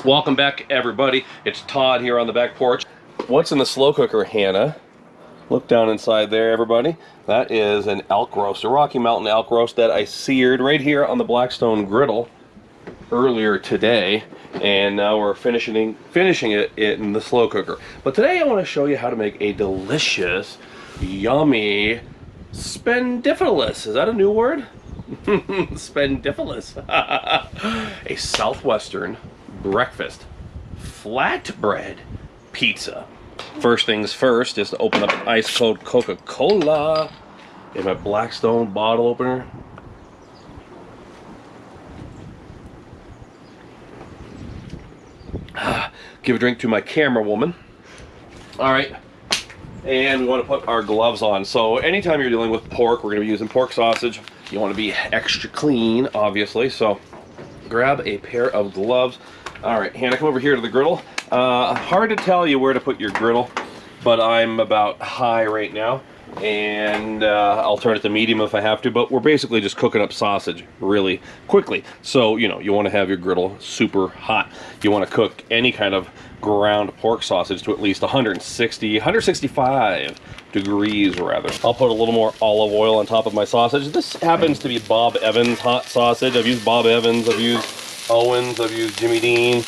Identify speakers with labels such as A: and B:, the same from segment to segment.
A: Welcome back, everybody. It's Todd here on the back porch. What's in the slow cooker, Hannah? Look down inside there, everybody. That is an elk roast, a Rocky Mountain elk roast that I seared right here on the Blackstone Griddle earlier today, and now we're finishing it in the slow cooker. But today I want to show you how to make a delicious, yummy spendifilus. Is that a new word? Spendifilus. A Southwestern breakfast flatbread pizza. First things first is to open up an ice cold Coca-Cola in my Blackstone bottle opener. Give a drink to my camera woman. All right, and we want to put our gloves on. So anytime you're dealing with pork, we're going to be using pork sausage. You want to be extra clean, obviously, so grab a pair of gloves. All right, Hannah, come over here to the griddle. Hard to tell you where to put your griddle, but I'm about high right now, and I'll turn it to medium if I have to, but we're basically just cooking up sausage really quickly. So, you know, you want to have your griddle super hot. You want to cook any kind of ground pork sausage to at least 165 degrees rather. I'll put a little more olive oil on top of my sausage. This happens to be Bob Evans hot sausage. I've used Bob Evans, I've used Owens, I've used Jimmy Dean,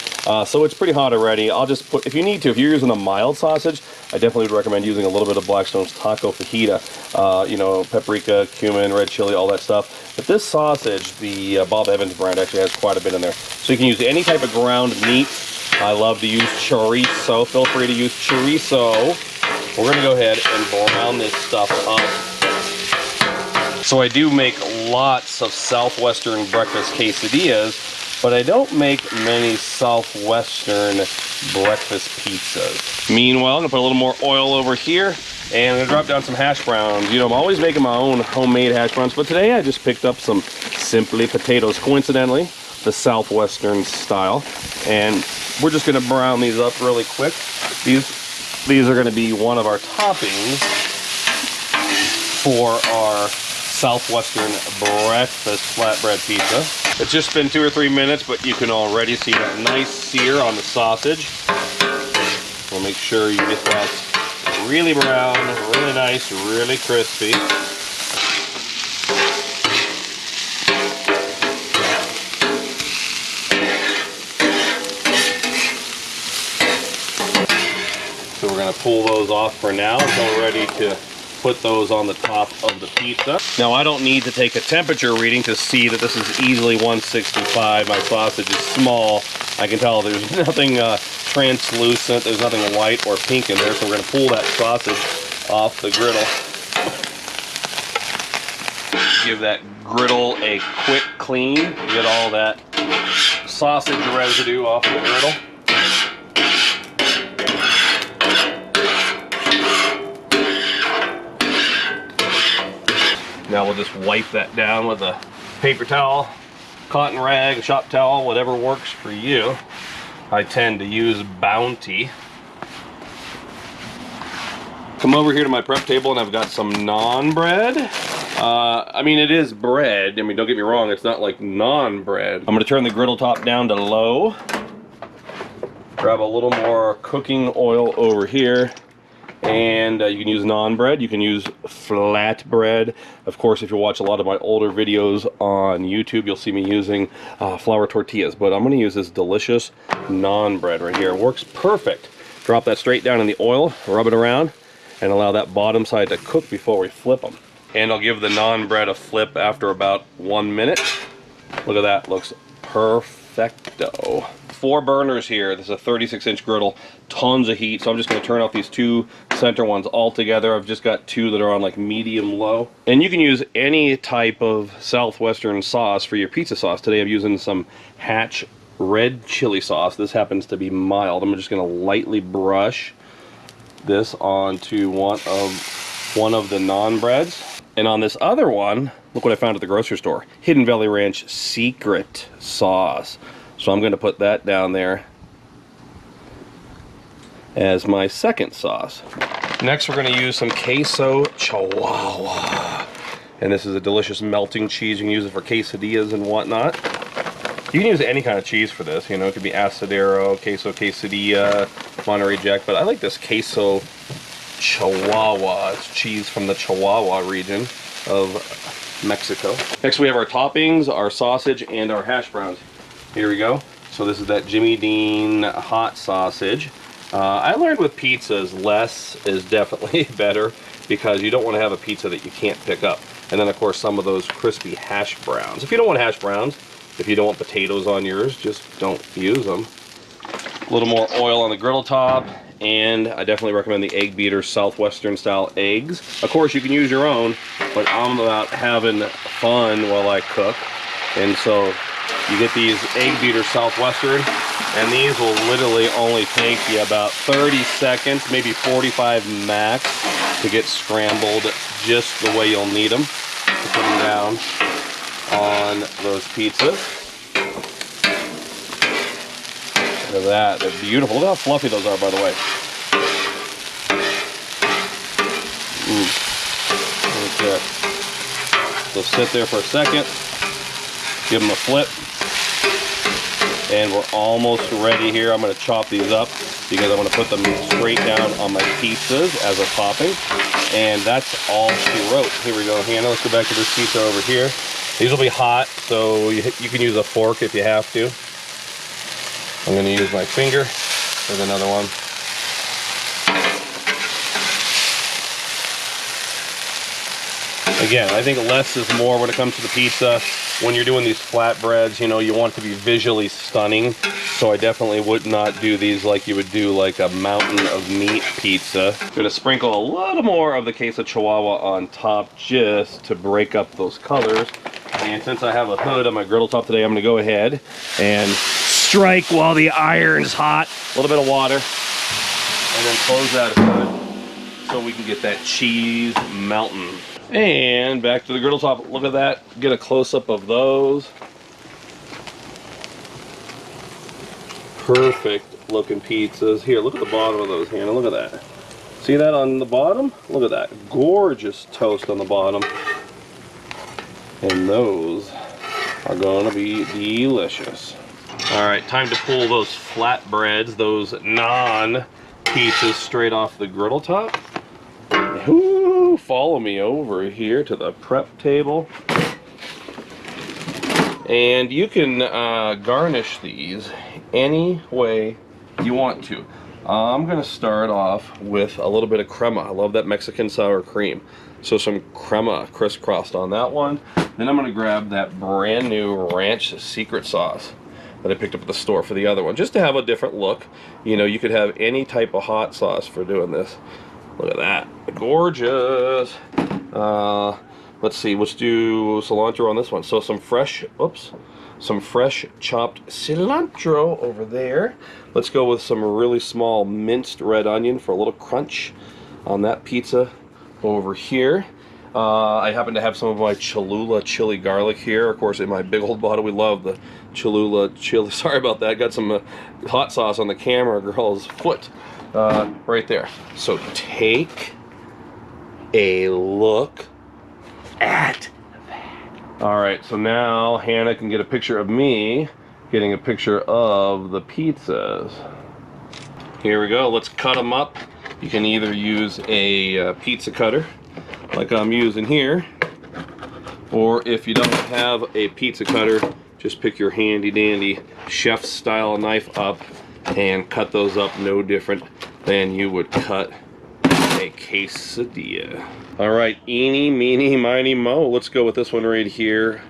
A: so it's pretty hot already. I'll just put, if you need to, if you're using a mild sausage, I definitely would recommend using a little bit of Blackstone's taco fajita, you know, paprika, cumin, red chili, all that stuff. But this sausage, the Bob Evans brand, actually has quite a bit in there. So you can use any type of ground meat. I love to use chorizo. Feel free to use chorizo. We're gonna go ahead and brown this stuff up. So I do make lots of Southwestern breakfast quesadillas, but I don't make many Southwestern breakfast pizzas. Meanwhile, I'm gonna put a little more oil over here, and I'm gonna drop down some hash browns. You know, I'm always making my own homemade hash browns, but today I just picked up some Simply potatoes, coincidentally, the Southwestern style, and we're just gonna brown these up really quick. These are gonna be one of our toppings for our Southwestern breakfast flatbread pizza. It's just been 2 or 3 minutes, but you can already see that nice sear on the sausage. We'll make sure you get that really brown, really nice, really crispy. So we're going to pull those off for now until we're ready to put those on the top of the pizza. Now I don't need to take a temperature reading to see that this is easily 165. My sausage is small. I can tell there's nothing translucent, there's nothing white or pink in there, so we're going to pull that sausage off the griddle. Give that griddle a quick clean, get all that sausage residue off the griddle. Now we'll just wipe that down with a paper towel, cotton rag, shop towel, whatever works for you. I tend to use Bounty. Come over here to my prep table and I've got some naan bread. I mean, it is bread. I mean, don't get me wrong, it's not like naan bread. I'm gonna turn the griddle top down to low. Grab a little more cooking oil over here. And you can use naan bread, you can use flatbread. Of course, if you watch a lot of my older videos on YouTube, you'll see me using flour tortillas. But I'm going to use this delicious naan bread right here. It works perfect. Drop that straight down in the oil, rub it around, and allow that bottom side to cook before we flip them. And I'll give the naan bread a flip after about 1 minute. Look at that, looks perfecto. 4 burners here. This is a 36-inch griddle, tons of heat, so I'm just going to turn off these 2 center ones all together. I've just got 2 that are on like medium-low. And you can use any type of Southwestern sauce for your pizza sauce. Today I'm using some Hatch red chili sauce. This happens to be mild. I'm just going to lightly brush this onto one of the naan breads. And on this other one, look what I found at the grocery store. Hidden Valley Ranch secret sauce. So I'm going to put that down there as my second sauce. Next, we're going to use some queso chihuahua. And this is a delicious melting cheese. You can use it for quesadillas and whatnot. You can use any kind of cheese for this, you know, it could be Asadero, Queso Quesadilla, Monterey Jack, but I like this Queso Chihuahua. It's cheese from the Chihuahua region of Mexico. Next we have our toppings, our sausage, and our hash browns. Here we go. So this is that Jimmy Dean hot sausage. I learned with pizzas, less is definitely better because you don't want to have a pizza that you can't pick up. And then of course some of those crispy hash browns. If you don't want hash browns, if you don't want potatoes on yours, just don't use them. A little more oil on the griddle top, and I definitely recommend the egg beater Southwestern style eggs. Of course you can use your own, but I'm about having fun while I cook. And so you get these egg beater Southwestern, and these will literally only take you about 30 seconds, maybe 45 max, to get scrambled just the way you'll need them to put them down on those pizzas. Look at that, they're beautiful. Look how fluffy those are, by the way. Right there. So sit there for a second, give them a flip, and we're almost ready here. I'm going to chop these up because I want to put them straight down on my pizzas as a topping. And that's all she wrote. Here we go, Hannah. Let's go back to this pizza over here. These will be hot, so you can use a fork if you have to. I'm going to use my finger. There's another one. Again, I think less is more when it comes to the pizza. When you're doing these flatbreads, you know, you want it to be visually stunning. So I definitely would not do these like you would do like a mountain of meat pizza. I'm going to sprinkle a little more of the Queso Chihuahua on top just to break up those colors. And since I have a hood on my griddle top today, I'm going to go ahead and strike while the iron's hot. A little bit of water. And then close that hood so we can get that cheese melting. And back to the griddle top. Look at that. Get a close-up of those. Perfect looking pizzas. Here, look at the bottom of those, Hannah. Look at that. See that on the bottom? Look at that. Gorgeous toast on the bottom. And those are going to be delicious. All right, time to pull those flatbreads, those non-pizzas straight off the griddle top. Ooh, follow me over here to the prep table. And you can garnish these any way you want to. I'm going to start off with a little bit of crema. I love that Mexican sour cream. So some crema crisscrossed on that one. Then I'm going to grab that brand new ranch secret sauce that I picked up at the store for the other one, just to have a different look. You know, you could have any type of hot sauce for doing this. Look at that. Gorgeous. Let's see, let's do cilantro on this one. So some fresh chopped cilantro over there. Let's go with some really small minced red onion for a little crunch on that pizza over here. I happen to have some of my Cholula chili garlic here. Of course, in my big old bottle, we love the Cholula chili. Sorry about that. Got some hot sauce on the camera girl's foot right there. So take a look at that. All right, so now Hannah can get a picture of me getting a picture of the pizzas. Here we go. Let's cut them up. You can either use a pizza cutter like I'm using here, or if you don't have a pizza cutter, just pick your handy dandy chef style knife up and cut those up no different than you would cut a quesadilla. All right, eeny, meeny, miny, mo. Let's go with this one right here.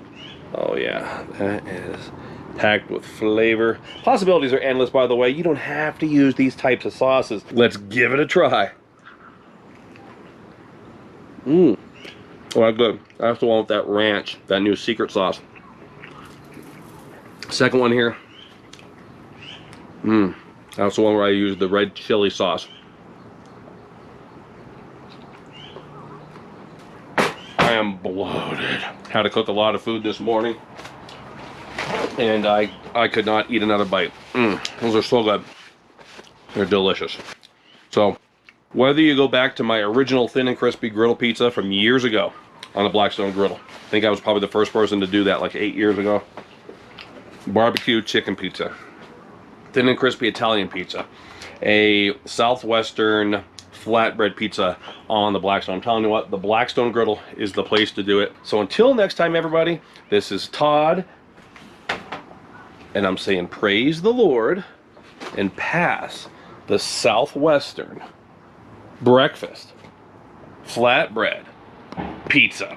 A: Oh yeah, that is packed with flavor. Possibilities are endless, by the way. You don't have to use these types of sauces. Let's give it a try. Mmm. Oh, that's good. That's the one with that ranch, that new secret sauce. Second one here. Mmm. That's the one where I used the red chili sauce. I am bloated. Had to cook a lot of food this morning, and I could not eat another bite. Those are so good. They're delicious. So, whether you go back to my original thin and crispy griddle pizza from years ago on the Blackstone Griddle. I think I was probably the first person to do that like 8 years ago. barbecue chicken pizza, thin and crispy Italian pizza, a Southwestern flatbread pizza on the Blackstone. I'm telling you what, the Blackstone Griddle is the place to do it. So until next time, everybody, this is Todd, and I'm saying praise the Lord and pass the Southwestern breakfast flatbread pizza.